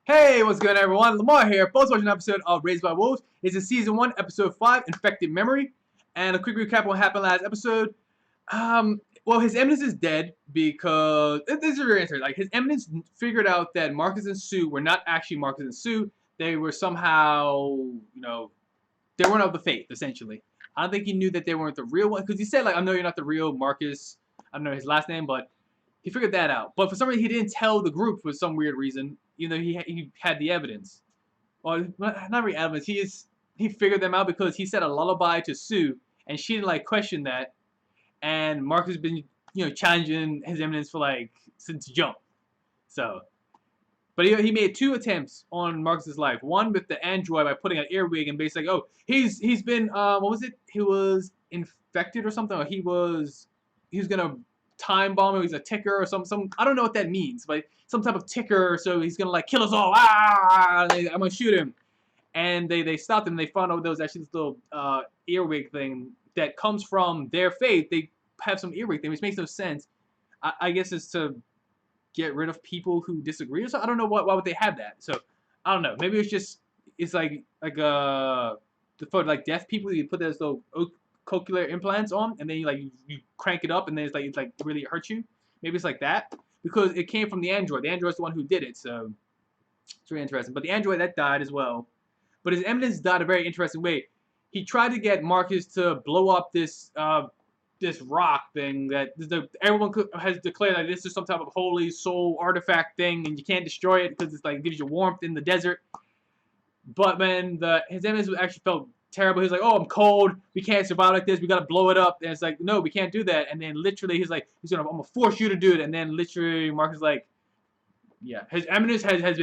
Hey, what's good, everyone? Lamar here. Both watching an episode of Raised by Wolves. It's in Season 1, Episode 5, Infected Memory. And a quick recap of what happened last episode. Well, His Eminence is dead because... This is very interesting. Like, His Eminence figured out that Marcus and Sue were not actually Marcus and Sue. They were somehow, they weren't of the faith, essentially. I don't think he knew that they weren't the real one. Because he said, like, I know you're not the real Marcus. I don't know his last name, but... He figured that out. But for some reason, he didn't tell the group for some weird reason, even though he had the evidence. Well, not really evidence. He figured them out because he said a lullaby to Sue, and she didn't, like, question that. And Marcus has been, challenging His Eminence for, like, since jump. So, but he made 2 attempts on Marcus's life. One with the android by putting an earwig and basically, like, oh, he's been, what was it? He was infected or something, or he was gonna time bomb, he's a ticker or some I don't know what that means, but some type of ticker, so he's gonna, like, kill us all. I'm gonna shoot him. And they stopped him, and they found out there was actually this little earwig thing that comes from their faith. They have some earwig thing, which makes no sense. I guess it's to get rid of people who disagree or something. I don't know why would they have that. So I don't know. Maybe it's like for like deaf people, you put those little cochlear implants on, and then you crank it up, and then it's like really hurts you. Maybe it's like that because it came from the android. The android's the one who did it, so it's really interesting. But the android that died as well. But His Eminence died a very interesting way. He tried to get Marcus to blow up this rock thing that everyone has declared that this is some type of holy soul artifact thing, and you can't destroy it because it's like gives you warmth in the desert. But when His Eminence actually felt terrible, he's like, oh, I'm cold, we can't survive like this, we gotta blow it up. And it's like, no, we can't do that. And then literally I'm gonna force you to do it. And then literally Marcus is like, yeah, His Eminence has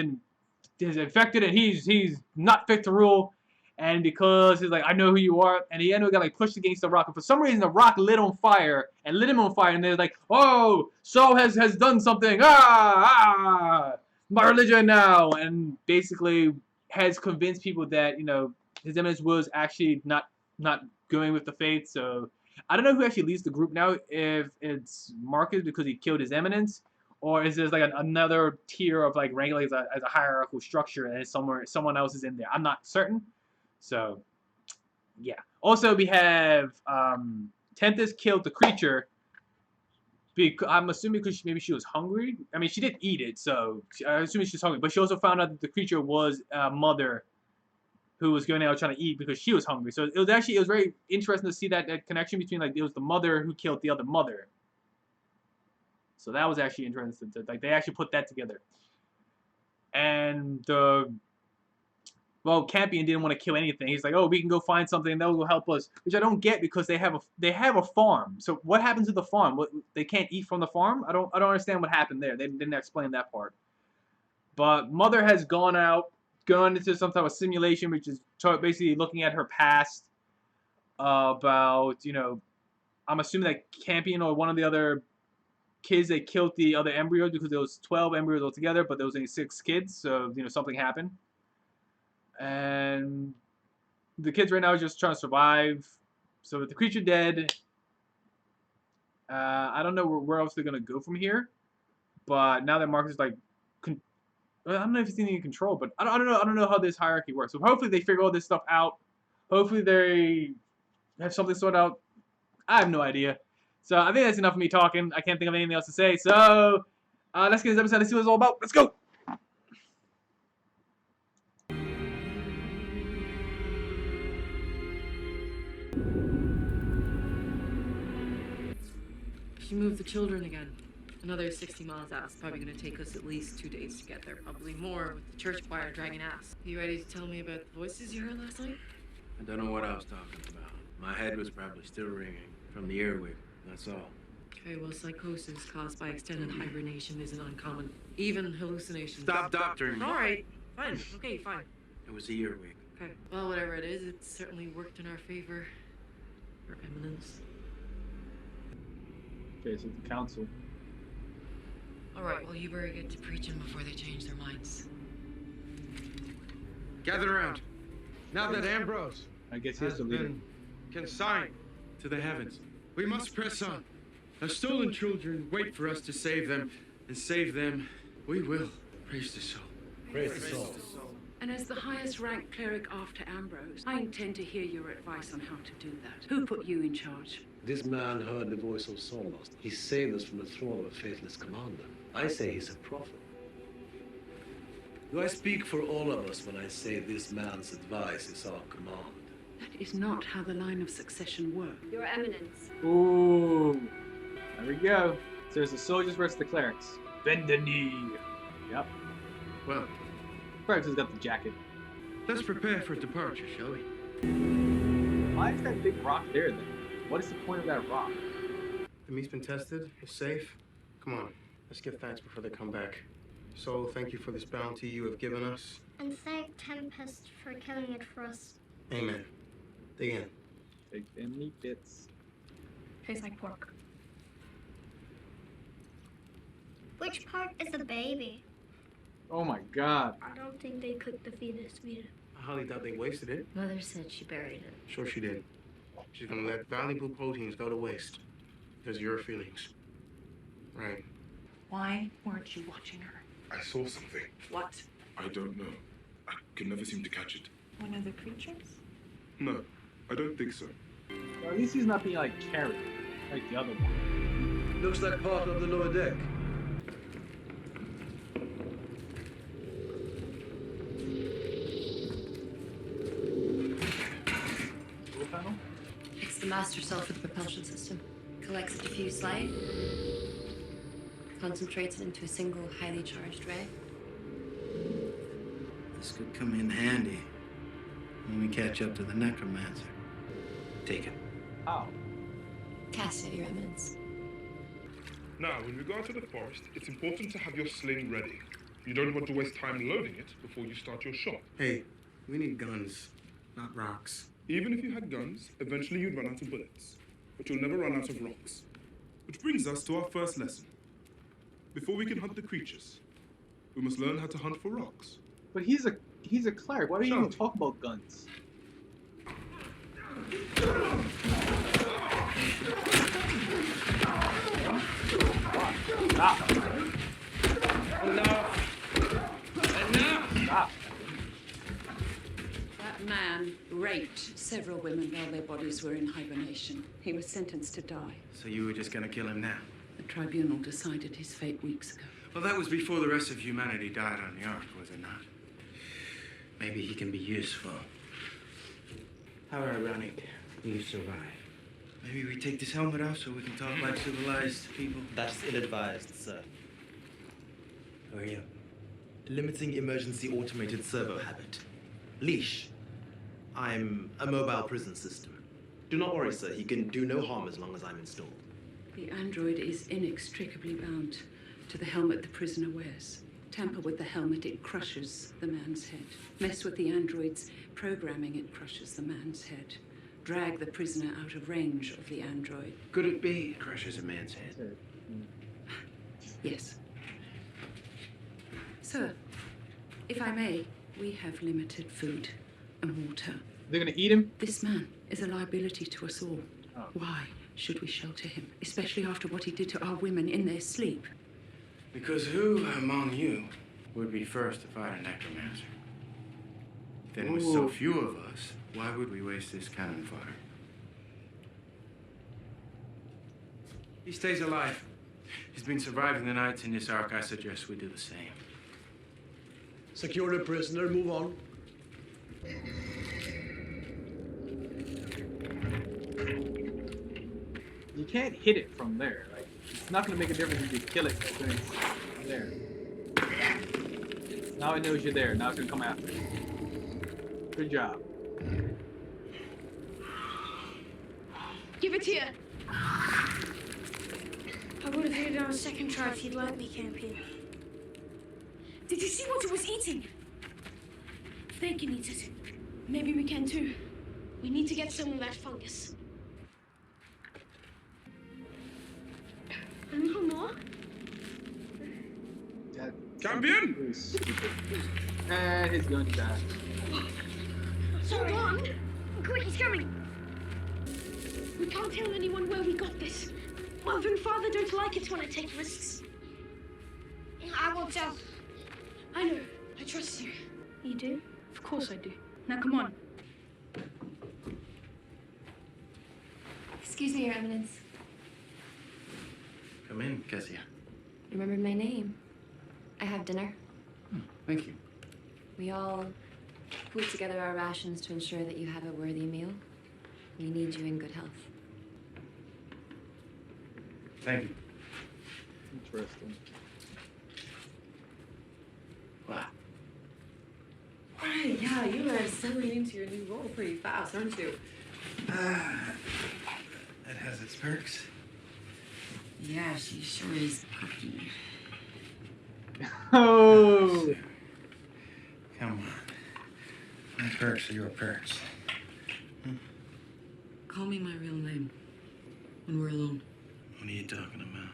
infected, and he's not fit to rule. And because he's like, I know who you are, and he ended up got like pushed against the rock, and for some reason the rock lit on fire and lit him on fire, and they're like, oh, Saul has done something, my religion now, and basically has convinced people that His Eminence was actually not going with the faith. So I don't know who actually leads the group now, if it's Marcus because he killed His Eminence, or is there like another tier of like ranking as a hierarchical structure, and someone else is in there. I'm not certain. So yeah. Also, we have Tempest killed the creature. I'm assuming because maybe she was hungry. I mean, she did eat it, so I'm assuming she's hungry. But she also found out that the creature was a mother who was going out trying to eat because she was hungry. So it was very interesting to see that connection between, like, it was the mother who killed the other mother. So that was actually interesting. Like, they actually put that together. And Campion didn't want to kill anything. He's like, oh, we can go find something that will help us, which I don't get because they have a farm. So what happens to the farm? They can't eat from the farm? I don't understand what happened there. They didn't explain that part. But Mother has gone into some type of simulation, which is basically looking at her past about, I'm assuming that Campion or one of the other kids, they killed the other embryos because there was 12 embryos altogether, but there was only 6 kids, so, something happened. And the kids right now are just trying to survive. So with the creature dead, I don't know where else they're going to go from here. But now that Marcus is like, I don't know if he's in control, but I don't know how this hierarchy works. So hopefully they figure all this stuff out. Hopefully they have something sorted out. I have no idea. So I think that's enough of me talking. I can't think of anything else to say. So let's get this episode. Let's see what it's all about. Let's go. She moved the children again. Another 60 miles out. It's probably going to take us at least 2 days to get there. Probably more with the church choir dragging ass. You ready to tell me about the voices you heard last night? I don't know what I was talking about. My head was probably still ringing from the earwig, that's all. Okay, well, psychosis caused by extended hibernation isn't uncommon. Even hallucinations. Stop doctoring me. All right, fine. Okay, fine. It was the earwig. Okay, well, whatever it is, it certainly worked in our favor. Her Eminence. Okay, so the council. All right, well, you better get to preaching before they change their minds. Gather around. Now that Ambrose I guess he has to lead. been consigned to the heavens, we must press on. Our stolen children wait for us to save them, and save them we will. Praise the soul. Praise the soul. And as the highest ranked cleric after Ambrose, I intend to hear your advice on how to do that. Who put you in charge? This man heard the voice of Solos. He saved us from the thrall of a faithless commander. I say he's a prophet. Do I speak for all of us when I say this man's advice is our command? That is not how the line of succession works. Your Eminence. Ooh. There we go. So there's the soldiers versus the clerics. Bend the knee. Yep. Well, Clerics has got the jacket. let's prepare for departure, shall we? Why is that big rock there then? What is the point of that rock? The meat's been tested. It's safe. Come on. Let's give thanks before they come back. Soul, thank you for this bounty you have given us. And thank Tempest for killing it for us. Amen. Dig in. Take them meat bits. Tastes like pork. Which part is the baby? Oh my god. I don't think they cooked the fetus meat. I highly doubt they wasted it. Mother said she buried it. Sure she did. She's gonna let valuable proteins go to waste. Because of your feelings. Right. Why weren't you watching her? I saw something. What? I don't know. I can never seem to catch it. One of the creatures? No, I don't think so. Well, at least he's not being like carried like the other one. Looks like part of the lower deck. Fuel panel? It's the master cell for the propulsion system. Collects a diffused light, concentrates it into a single highly charged ray. This could come in handy when we catch up to the necromancer. Take it. How? Cast it, Your Eminence. Now, when we go out to the forest, it's important to have your sling ready. You don't want to waste time loading it before you start your shot. Hey, we need guns, not rocks. Even if you had guns, eventually you'd run out of bullets. But you'll never run out of rocks. Which brings us to our first lesson. Before we can hunt the creatures, we must learn how to hunt for rocks. But he's a cleric. Why do you even talk about guns? Stop. Stop. That man raped several women while their bodies were in hibernation. He was sentenced to die. So you were just gonna kill him now? The tribunal decided his fate weeks ago. Well, that was before the rest of humanity died on the Ark, was it not? Maybe he can be useful. How ironic. You survived. Maybe we take this helmet off so we can talk like civilized people. That's ill-advised, sir. Who are you? Limiting emergency automated servo habit. Leash. I'm a mobile prison system. Do not worry, sir. He can do no harm as long as I'm installed. The android is inextricably bound to the helmet the prisoner wears. Tamper with the helmet, it crushes the man's head. Mess with the android's programming, it crushes the man's head. Drag the prisoner out of range of the android. Could it be it crushes a man's head? Yes. Sir, if I may, we have limited food and water. They're gonna eat him? This man is a liability to us all. Oh. Why should we shelter him, especially after what he did to our women in their sleep? Because who among you would be first to fight a necromancer? Then with so few of us, why would we waste this cannon fire? He stays alive. He's been surviving the nights in this ark. I suggest we do the same. Secure the prisoner. Move on. You can't hit it from there. Like, it's not gonna make a difference if you kill it when it's there. Now it knows you're there. Now it's gonna come after you. Good job. Give it here. I would have hit it on a second try if you'd let me, Campion. Did you see what it was eating? They can eat it. Maybe we can too. We need to get some of that fungus. A little more? Campion! Really stupid. And his gun died. Hold on! Quick, he's coming! We can't tell anyone where we got this. Mother and Father don't like it when I take risks. I won't tell. I know. I trust you. You do? Of course I do. Now come on. Excuse me, Your Eminence. Come in, Cassia. Remembered my name. I have dinner. Thank you. We all pooled together our rations to ensure that you have a worthy meal. We need you in good health. Thank you. Interesting. Wow. Right, yeah, you are settling into your new role pretty fast, aren't you? That has its perks. Yeah, she sure is pucky. Oh. Come on. My perks are your perks. Call me my real name when we're alone. What are you talking about?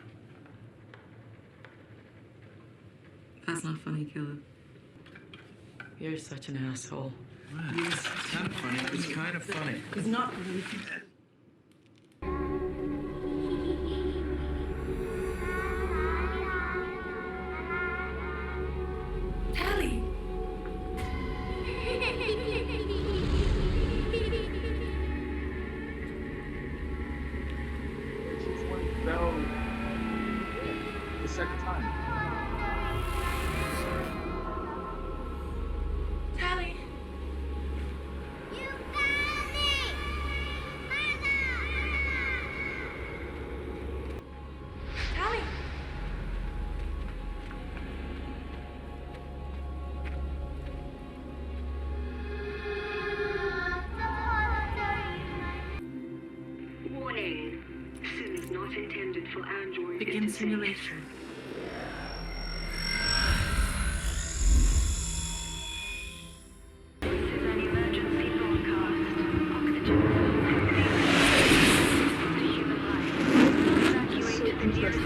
That's not funny, Caleb. You're such an asshole. What? It's not funny. It's kind of funny. It's not funny. Tally! Bell. The second time. Tally! Tally! Warning. Sim is not intended for Android. Begin simulation. This is an emergency broadcast. Oxygen to human life. Evacuate the nearest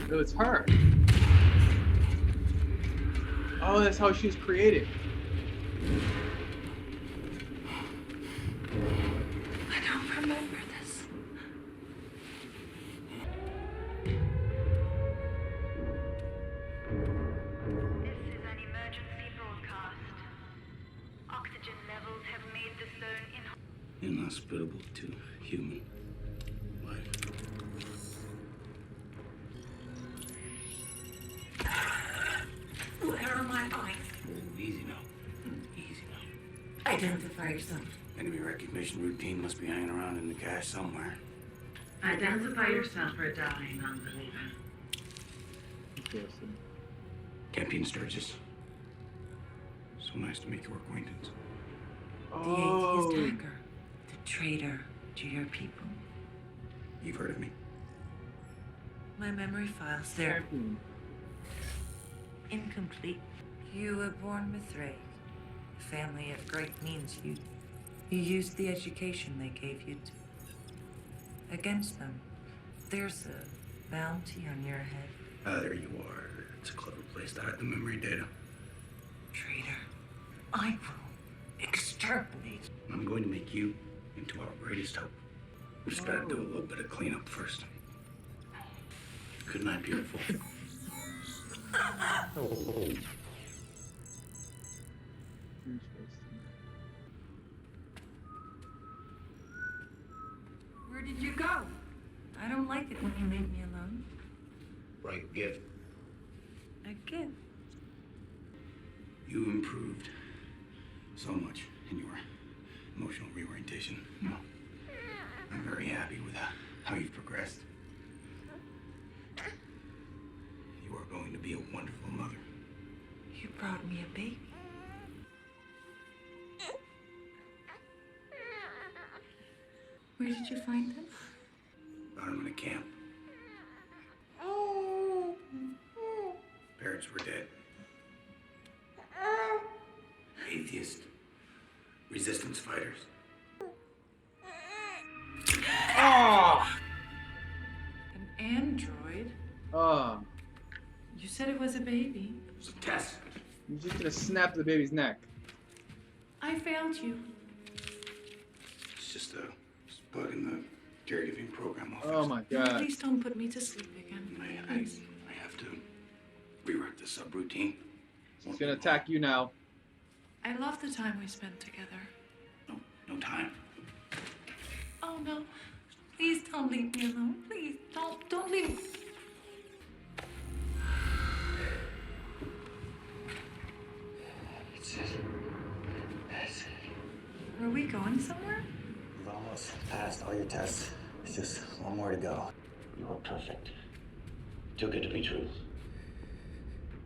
No, it's her. Oh, that's how she was created. I don't remember this. This is an emergency broadcast. Oxygen levels have made the zone Inhospitable to human life. Where am I going? Oh, easy now. Easy now. Identify yourself. Enemy recognition routine must be hanging around in the cache somewhere. Identify yourself or die, non-believer. Interesting. Campion Sturgis. So nice to make your acquaintance. Oh. The atheist hacker, the traitor to your people. You've heard of me. My memory files, they're incomplete. You were born Mithraic, a family of great means. You used the education they gave you against them. There's a bounty on your head. Ah, there you are. It's a clever place to hide the memory data. Traitor, I will exterminate. I'm going to make you into our greatest hope. We just gotta do a little bit of cleanup first. Good night, beautiful. Where did you go? I don't like it when you leave me alone. Right gift. Again. You improved so much in your emotional reorientation. You know, I'm very happy with how you've progressed. You are going to be a wonderful mother. You brought me a baby. Where did you find them? Got him in a camp. Parents parents were dead. Atheist. Resistance fighters. Oh! An android? Oh. You said it was a baby. It was a test. You're just gonna snap the baby's neck. I failed you. It's just a bug in the caregiving program office. Oh my god. Please don't put me to sleep again. I have to rewrite the subroutine. He's gonna attack you now. I love the time we spent together. No time. Oh no. Please don't leave me alone. Please don't leave me. That's it. That's it. Are we going somewhere? You've almost passed all your tests. It's just one more to go. You are perfect. Too good to be true.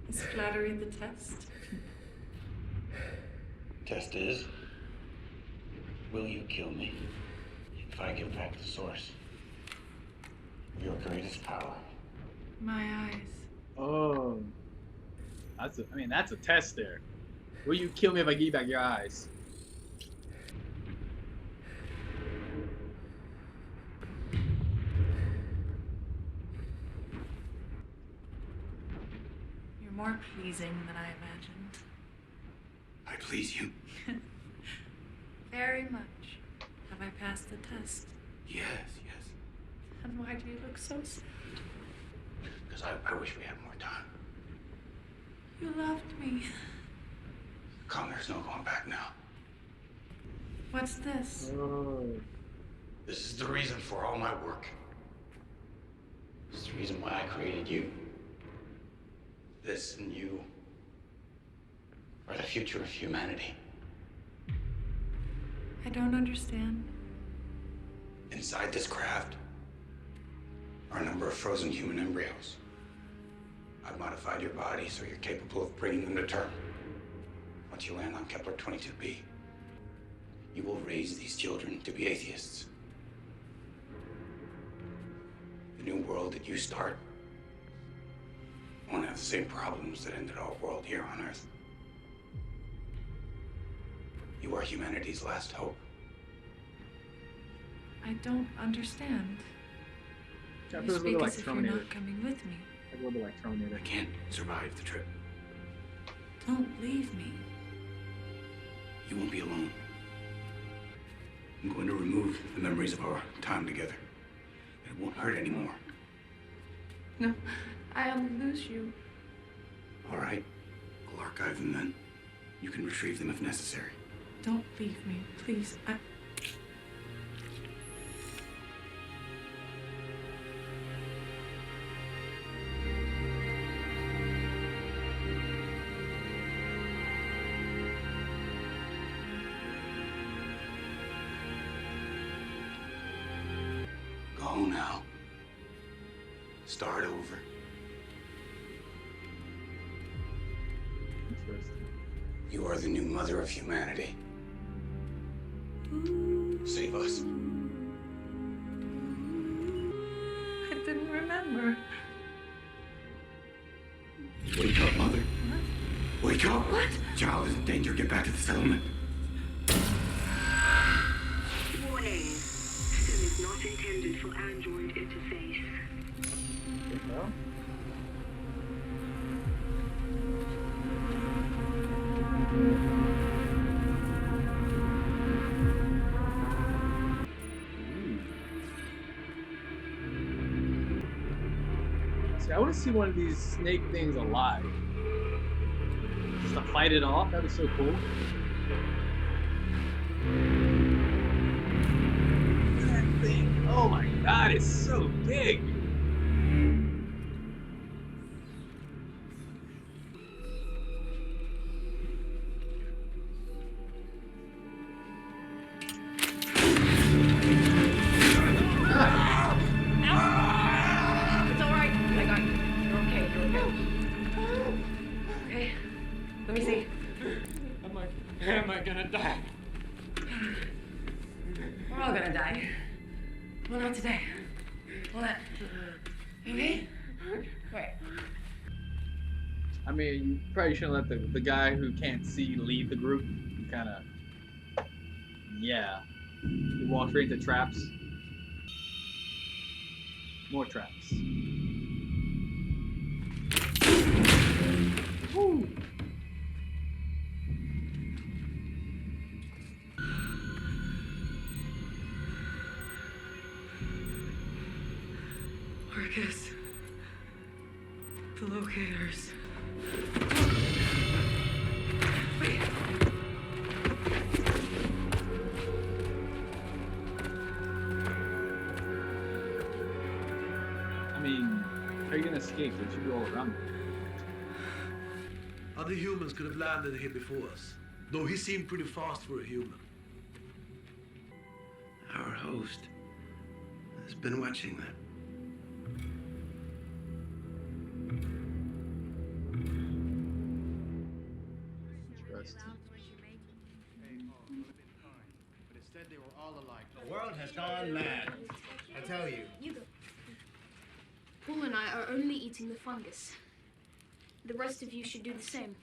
Is flattery the test? Test is, will you kill me if I give back the source of your greatest power? My eyes. Oh. That's a test there. Will you kill me if I give you back your eyes? You're more pleasing than I imagined. I please you. Very much. Have I passed the test? Yes. And why do you look so sad? Because I wish we had more time. You loved me. Come, there's no going back now. What's this? Oh. This is the reason for all my work. This is the reason why I created you. This and you are the future of humanity. I don't understand. Inside this craft are a number of frozen human embryos. I've modified your body so you're capable of bringing them to term. Once you land on Kepler 22b, you will raise these children to be atheists. The new world that you start won't have the same problems that ended our world here on Earth. You are humanity's last hope. I don't understand. That You feels a speak little as like if you're Terminator. not coming with me. A little bit like Terminator. I can't survive the trip. Don't leave me. You won't be alone. I'm going to remove the memories of our time together. It won't hurt anymore. No, I only lose you. All right. I'll archive them then. You can retrieve them if necessary. Don't leave me, please. Go now. Start over. Interesting. You are the new mother of humanity. Save us. I didn't remember. Wake up, mother. What? Wake up. What? Child is in danger. Get back to the settlement. Warning. System is not intended for Android interface. Well. See, I want to see one of these snake things alive. Just to fight it off. That'd be so cool. That thing. Oh my god, it's so big. It's all right. I got you. You're okay. You're okay. Okay. Let me see. Am I gonna die? We're all gonna die. Well, not today. Well, that. Okay? Wait. I mean, you probably shouldn't let the guy who can't see lead the group. Kind of, yeah. He walks right into traps. More traps. Woo! Marcus. The locators. Wait. I mean, how are you gonna escape? They should be all around. Other humans could have landed here before us, though he seemed pretty fast for a human. Our host has been watching them. But instead they were all alike. The world has gone mad. I tell you. You go. Paul and I are only eating the fungus. The rest of you should do the same.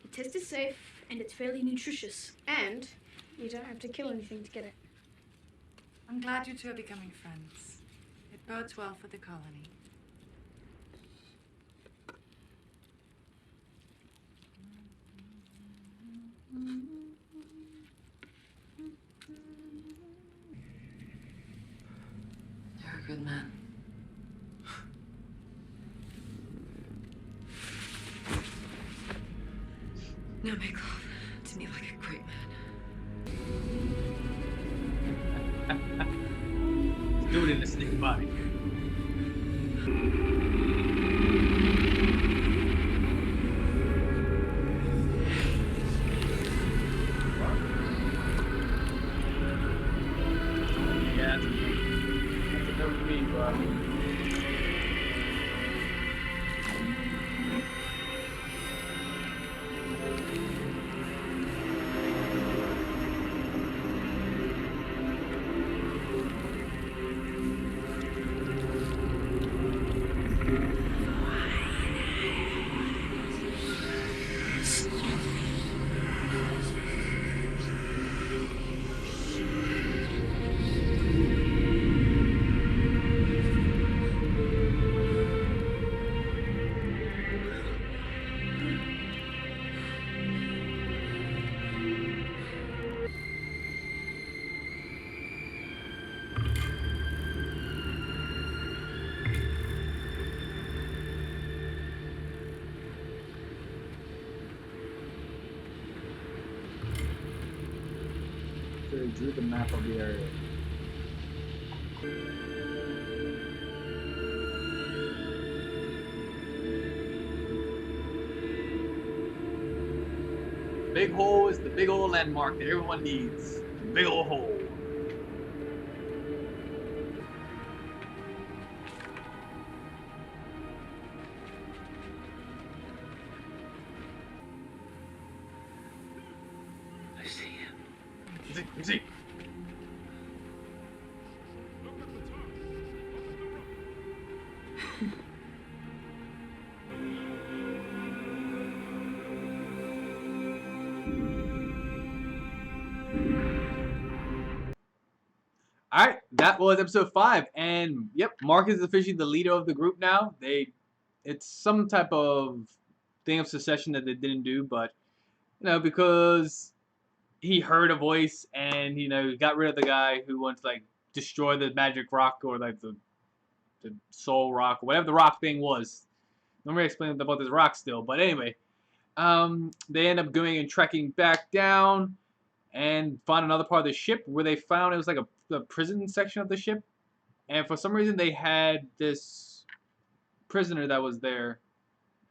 The test is safe and it's fairly nutritious. And you don't have to kill anything to get it. I'm glad you two are becoming friends. It bodes well for the colony. You're a good man. Now make love to me like a great man. Do it in a sneaky body. Yeah, that's a note to me, bro. They drew the map of the area. Big hole is the big old landmark that everyone needs. The big old hole. I see him. See. Alright, that was episode 5, and yep, Marcus is officially the leader of the group now. It's some type of thing of secession that they didn't do, but, you know, because he heard a voice and, you know, got rid of the guy who wants to, like, destroy the magic rock or, like, the soul rock, or whatever the rock thing was. Don't really explain about this rock still, but anyway. They end up going and trekking back down and find another part of the ship where they found it was like the prison section of the ship, and for some reason they had this prisoner that was there.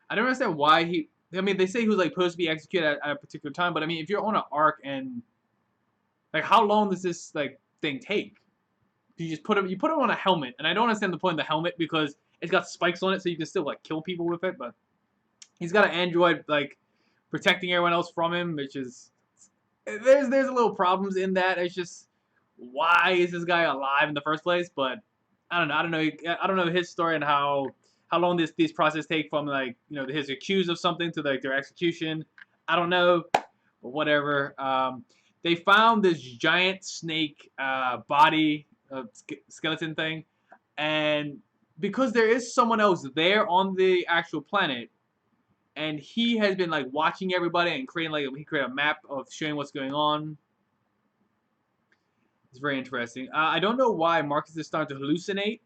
I don't understand why I mean, they say he was like supposed to be executed at a particular time, but I mean, if you're on an arc and like, how long does this like thing take? You just put him on a helmet, and I don't understand the point of the helmet because it's got spikes on it, so you can still like kill people with it. But he's got an android like protecting everyone else from him, which is there's a little problems in that. It's just, why is this guy alive in the first place? But I don't know. I don't know his story and how how long these process take from like his accused of something to like their execution. I don't know, but whatever. They found this giant snake body skeleton thing, and because there is someone else there on the actual planet, and he has been like watching everybody and he created a map of showing what's going on. It's very interesting. I don't know why Marcus is starting to hallucinate.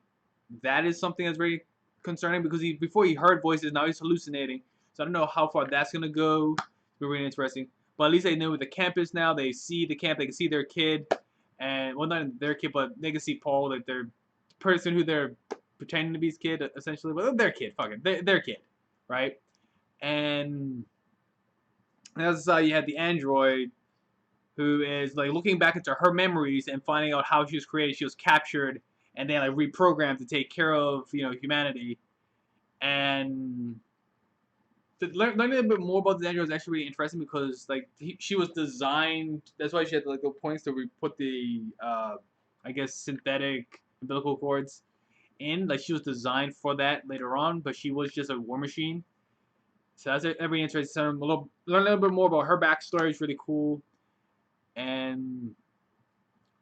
That is something that's very concerning because before he heard voices, now he's hallucinating. So I don't know how far that's gonna go. It's really interesting. But at least they know with the campus now, they see the camp, they can see their kid, and well, not their kid, but they can see Paul, like their person who they're pretending to be his kid, essentially. Well, their kid, fuck it, their kid, right? And that's how you had the android, who is like looking back into her memories and finding out how she was created. She was captured and then like reprogrammed to take care of humanity. And learning a bit more about the android is actually really interesting because like she was designed. That's why she had like the points to put the I guess synthetic umbilical cords in. Like she was designed for that later on, but she was just a war machine. So that's every interesting. Learn a little bit more about her backstory is really cool. And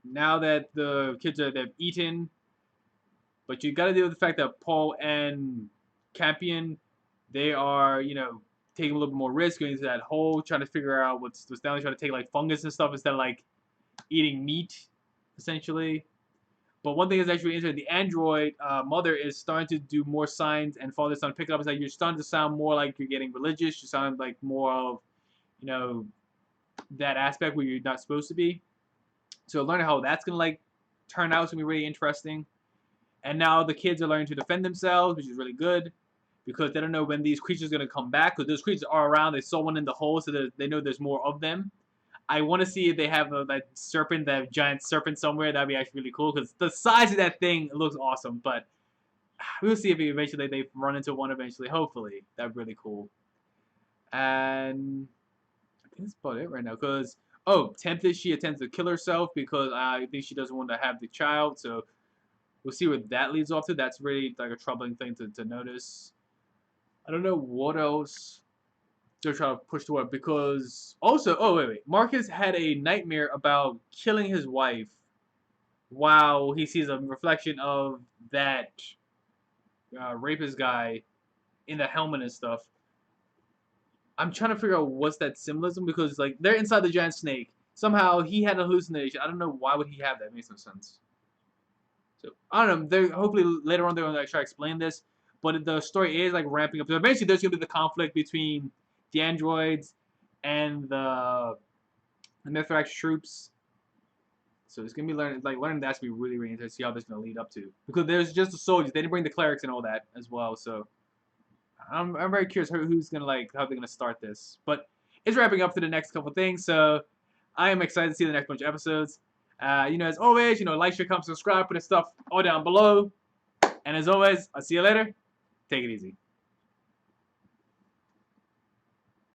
now that the kids they've eaten, but you got to deal with the fact that Paul and Campion, they are taking a little bit more risk going into that hole, trying to figure out what's down. Trying to take like fungus and stuff instead of like eating meat, essentially. But one thing is actually interesting. The android mother is starting to do more signs, and father's starting to pick it up. It's like you're starting to sound more like you're getting religious. You sound like more of, that aspect where you're not supposed to be. So learning how that's gonna like turn out is gonna be really interesting. And now the kids are learning to defend themselves, which is really good because they don't know when these creatures are gonna come back. Because those creatures are around. They saw one in the hole, so they know there's more of them. I want to see if they have that serpent, that giant serpent somewhere. That'd be actually really cool because the size of that thing looks awesome. But we'll see if eventually they run into one eventually. Hopefully, that'd be really cool. And I think that's about it right now. Because Tempest, she attempts to kill herself because I think she doesn't want to have the child. So we'll see what that leads off to. That's really like a troubling thing to notice. I don't know what else they're trying to push toward because also, wait. Marcus had a nightmare about killing his wife while he sees a reflection of that rapist guy in the helmet and stuff. I'm trying to figure out what's that symbolism because like they're inside the giant snake. Somehow he had a hallucination. I don't know why would he have that. It makes no sense. So I don't know. They're hopefully later on they're gonna like, try to explain this, but the story is like ramping up. So eventually there's gonna be the conflict between the androids and the Mithraic troops. So it's gonna be learning that's gonna be really really interesting to see how this is gonna lead up to because there's just the soldiers. They didn't bring the clerics and all that as well. So I'm very curious who's gonna how they're gonna start this. But it's wrapping up to the next couple things. So I am excited to see the next bunch of episodes. As always, like, share, comment, subscribe, put the stuff all down below. And as always, I'll see you later. Take it easy.